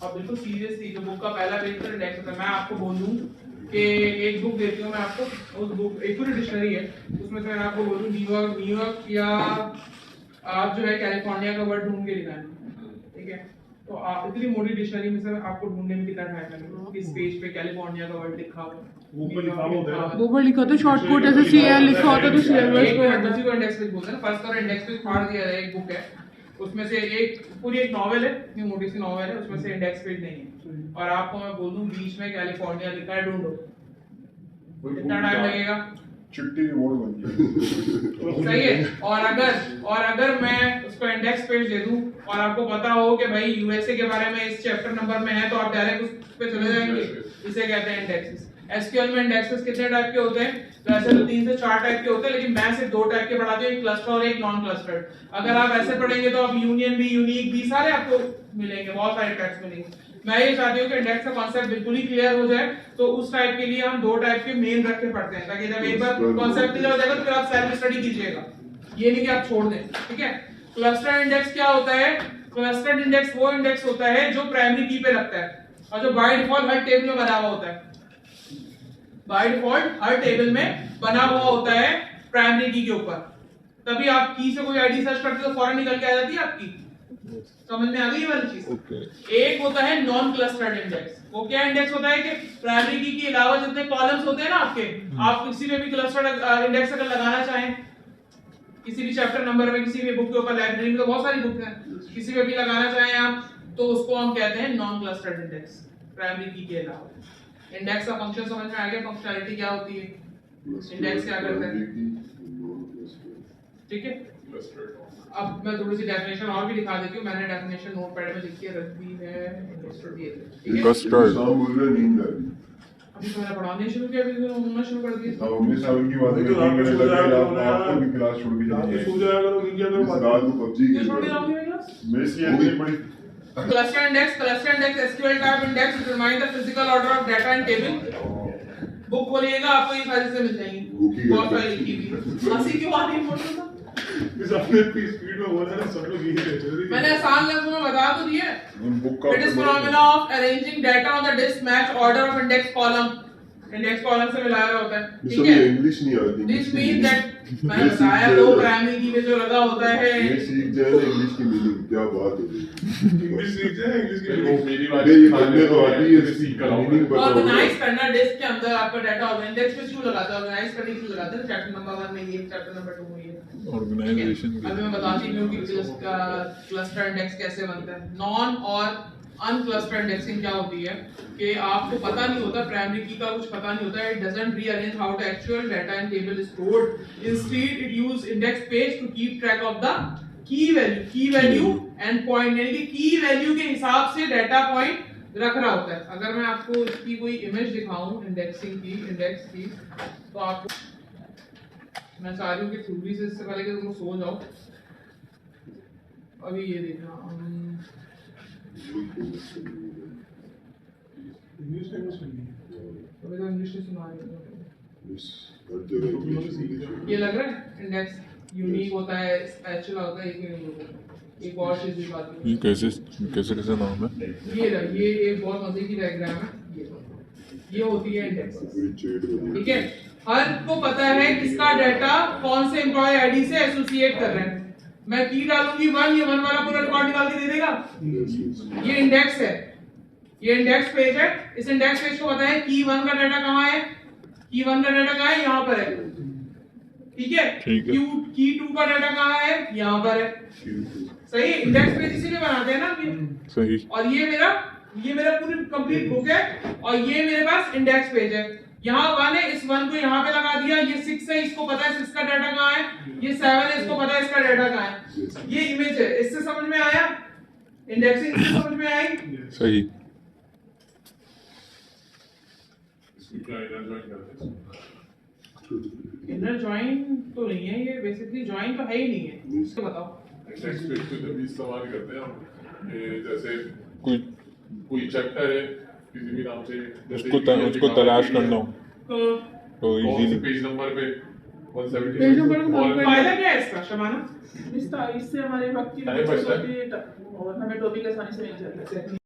और बिल्कुल सीरियसली जो बुक का पहला पेज पर इंडेक्स होता है, मैं आपको बोलूं कि एक बुक देती हूँ मैं आपको, उस बुक एक पूरी डिक्शनरी है, उसमें से मैं आपको बोलूं न्यूयॉर्क या आप जो है कैलिफोर्निया का वर्ड ढूंढ के दिखाएं, ठीक है? तो आप इतनी मोटी डिक्शनरी में से आपको ढूंढने में कितना टाइम लगेगा? किस पेज पे कैलिफोर्निया का वर्ड लिखा हुआ है, ऊपर लिखा तो शॉर्टकट ऐसे सीएल लिखा होता तो सीएल वर्ड को उसी को इंडेक्स पेज बोलते हैं ना। फर्स्ट और इंडेक्स पेज फाड़ दिया है, एक बुक है उसमें से एक पूरी एक नॉवेल है, इतनी मोटी सी नॉवेल है, उसमें से इंडेक्स पेज नहीं है, और आपको मैं बोल दूं बीच में कैलिफोर्निया लिखा है, ढूंढो, कितना टाइम लगेगा? चिट्ठी रिवॉर्ड बन गई। सही है। और अगर मैं उसको इंडेक्स पेज दे दूं और आपको पता हो कि भाई यूएसए के बारे में इस चैप्टर नंबर में है, तो आप डायरेक्ट उस पे चले जाएंगे। इसे कहते हैं इंडेक्सेस। एसक्यूएल में इंडेक्सेस कितने टाइप के होते हैं? वैसे तो 3 से 4 टाइप के होते हैं, लेकिन मैं सिर्फ 2 टाइप के पढ़ाती हूं, एक क्लस्टर और एक नॉन क्लस्टर्ड। अगर आप ऐसे पढ़ेंगे तो आप यूनियन भी, यूनिक भी, सारे आपको मिलेंगे, बहुत सारे टाइप्स मिलेंगे। मैं ये चाहती हूँ कि इंडेक्स का कॉन्सेप्ट बिल्कुल ही क्लियर हो जाए, तो उस टाइप के लिए हम 2 टाइप के मेन रख के पढ़ते हैं, ताकि जब एक बार कॉन्सेप्ट क्लियर हो जाएगा तो फिर आप सेल्फ स्टडी कीजिएगा, ये नहीं कि आप छोड़ दें, ठीक है? क्लस्टर इंडेक्स क्या होता है? क्लस्टर्ड इंडेक्स वो इंडेक्स होता है जो प्राइमरी की पे लगता है और जो बाय डिफॉल्ट हर टेबल में बना हुआ होता है। बाय डिफॉल्ट हर टेबल में बना हुआ होता है प्राइमरी की के ऊपर, तभी आप की से कोई आईडी सर्च करते हो तो फौरन निकल के आ जाती है आपकी। समझ में आ गई ये वाली चीज? एक होता है नॉन क्लस्टर्ड इंडेक्स। वो क्या इंडेक्स होता है कि प्राइमरी की के अलावा जितने कॉलम्स होते हैं ना आपके, आप किसी में भी क्लस्टर्ड इंडेक्स अगर लगाना चाहें, किसी भी चैप्टर नंबर में, किसी भी बुक के ऊपर, लाइब्रेरी में तो बहुत सारी बुक हैं, किसी में भी लगाना चाहें आप, तो उसको हम कहते हैं नॉन क्लस्टर्ड इंडेक्स, प्राइमरी की के अलावा। इंडेक्स का फंक्शन समझ में आ गया? फंक्शनैलिटी क्या होती है, इंडेक्स क्या करता है, ठीक है? अब मैं थोड़ी सी डेफिनेशन और भी दिखा देती हूँ, मैंने डेफिनेशन नोटपैड में लिखी है, रखी है, ठीक है? अभी तो मैंने पढ़ाने शुरू किया, अभी तो घूमना शुरू कर दिया। 19 साल की बात है, आपको भी क्लास छोड़ के जानी सो जाया करो, नींद करो, रात को पबजी क्यों छोड़ के जाऊंगी मैं क्लास? मेरी ये बड़ी Cluster index SQL type index determine the physical order of data and table। Book खोलिएगा आपको ये सारी चीजें मिल जाएंगी, बहुत सारी लिखी हुई। हंसी क्यों आ रही है फोटो में? इस अपने स्पीड में बोल रहा है, सब लोग यही कहते हैं। मैंने आसान लफ्जों में बता तो दिया। बुक का It is phenomena of arranging data on the disk match order of index column। Index column से मिलाया हुआ होता है, ठीक है? इंग्लिश नहीं आती। दिस मीन दैट मैंने बताया वो प्राइमरी की में जो लगा होता है, ये सीख जाए इंग्लिश की मीनिंग, क्या बात है। इंग्लिश सीख जाए, इंग्लिश की वो मेरी बात ये करने तो आती है, सीख कर मीनिंग पता होगा। ऑर्गेनाइज करना डिस्क के अंदर आपका डाटा होगा। इंडेक्स पे क्यों लगाते हैं? ऑर्गेनाइज करने के लिए लगाते हैं। चैप्टर नंबर 1 में ये, चैप्टर नंबर 2 में ये ऑर्गेनाइजेशन। अभी मैं बताती हूं कि क्लस्टर इंडेक्स कैसे बनता है। नॉन और अनक्लस्टर इंडेक्सिंग क्या होती है कि आपको पता नहीं होता, प्राइमरी की का कुछ पता नहीं होता, it doesn't rearrange how the actual data in table is stored, instead it use index page to keep track of the key value and point, यानी कि की वैल्यू के हिसाब से डाटा पॉइंट रख रहा होता है। अगर मैं आपको इसकी कोई इमेज दिखाऊं इंडेक्सिंग की, इंडेक्स की, तो आपको मैं चाह रही हूं कि थ्योरी से इससे पहले कि तुम सो जाओ, अभी ये देखना, इंग्लिश में सुनिए, अभी तो इंग्लिश में सुना रही हूँ। ये लग रहा है इंडेक्स यूनिक होता है, स्पेशल होता है, एक नहीं होता। एक और चीज दिखाती हूं, ये कैसे नाम है? ये एक बहुत मजे की डायग्राम है, ये होती है इंडेक्स, ठीक है? हर को पता है किसका डाटा कौन से एम्प्लॉय आईडी से एसोसिएट कर रहे हैं। मैं की डालूंगी 1, ये 1 वाला पूरा रिकॉर्ड निकाल के दे देगा। ये इंडेक्स है, ये इंडेक्स पेज है। इस इंडेक्स पेज को पता है की 1 का डाटा कहाँ है, की 1 का डाटा कहाँ है, यहाँ पर है, ठीक है? की 2 का डाटा कहाँ है, यहाँ पर है। सही? इंडेक्स पेज इसीलिए बनाते हैं ना ये। सही। और ये मेरा पूरी कंप्लीट बुक है, और ये मेरे पास इंडेक्स पेज है। यहाँ 1 है, इस 1 को यहाँ पे लगा दिया। ये 6 है, इसको पता है 6 का डाटा कहाँ है। ये 7 है, इसको पता है इसका डाटा कहाँ है। ये इमेज है, इससे समझ में आया? इंडेक्सिंग से समझ में आई? सही। इनर जॉइन तो नहीं है, ये बेसिकली जॉइन तो है ही नहीं है। इसको बताओ। इंडेक्स पेज पे जब इस्तेमाल करते हैं हम, जैसे कोई चैप्टर है किसी भी नाम से, उसको तलाश करना हो तो इजीली पेज नंबर पे 170 पेज नंबर फायदा क्या है इसका शबाना? इससे हमारे वक्त की टाइम बचता है। और हमें टॉपिक आसानी से मिल जाता है।